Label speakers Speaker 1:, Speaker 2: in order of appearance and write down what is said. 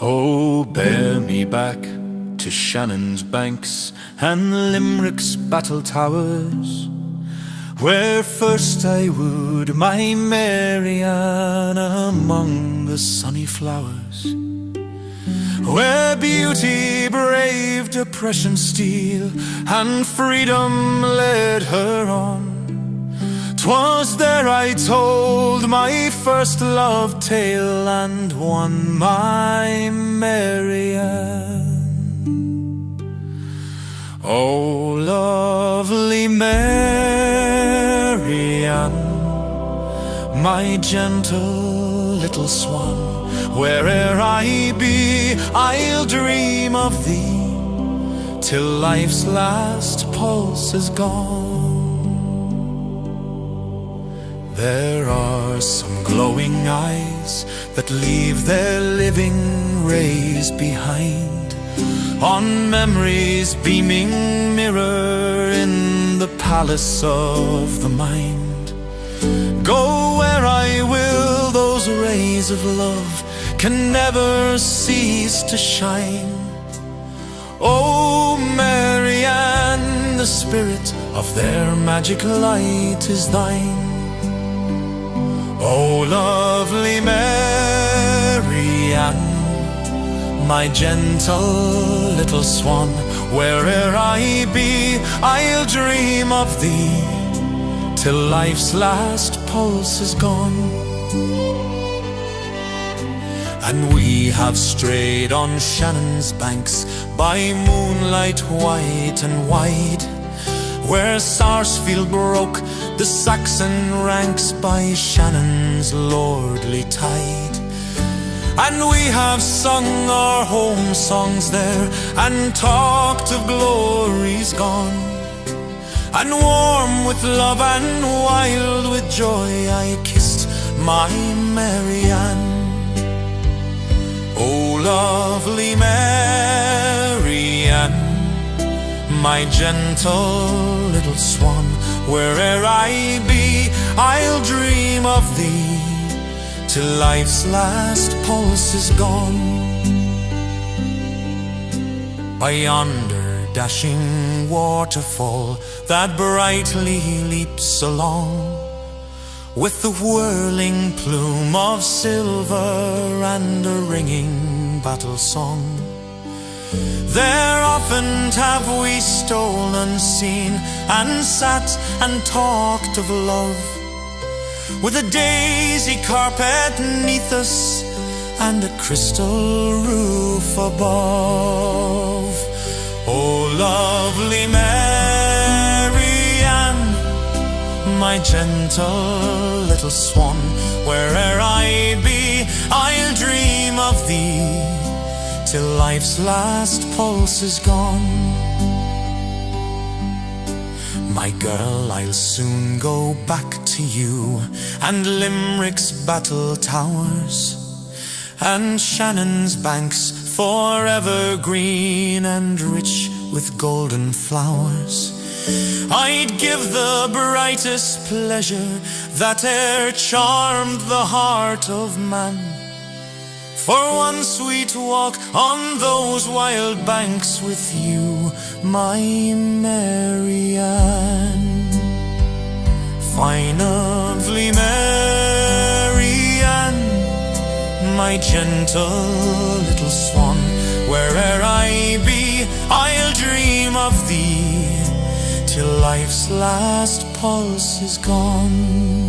Speaker 1: Oh, bear me back to Shannon's banks and Limerick's battle towers, where first I wooed my Maryanne among the sunny flowers, where beauty braved oppression's steel and freedom led her on. 'Twas there I told my first love tale and won my Maryanne. Oh, lovely Maryanne, my gentle little swan, where'er I be, I'll dream of thee till life's last pulse is gone. There are some glowing eyes that leave their living rays behind, on memory's beaming mirror in the palace of the mind. Go where I will, those rays of love can never cease to shine. Oh, Maryanne, the spirit of their magic light is thine. Oh, lovely Maryanne, my gentle little swan, where'er I be, I'll dream of thee till life's last pulse is gone. And we have strayed on Shannon's banks by moonlight white and wide, where Sarsfield broke the Saxon ranks by Shannon's lordly tide. And we have sung our home songs there and talked of glories gone, and warm with love and wild with joy I kissed my Maryanne. Oh, lovely Maryanne, my gentle little swan, where'er I be, I'll dream of thee till life's last pulse is gone. By yonder dashing waterfall that brightly leaps along, with the whirling plume of silver and a ringing battle song, there often have we stolen, seen, and sat and talked of love, with a daisy carpet neath us and a crystal roof above. Oh, lovely Maryanne, my gentle little swan, where'er I be, I'll dream of thee till life's last pulse is gone. My girl, I'll soon go back to you and Limerick's battle towers, and Shannon's banks forever green and rich with golden flowers. I'd give the brightest pleasure that e'er charmed the heart of man, for one sweet walk on those wild banks with you, my Maryanne. Fine, lovely Maryanne, my gentle little swan, where'er I be, I'll dream of thee till life's last pulse is gone.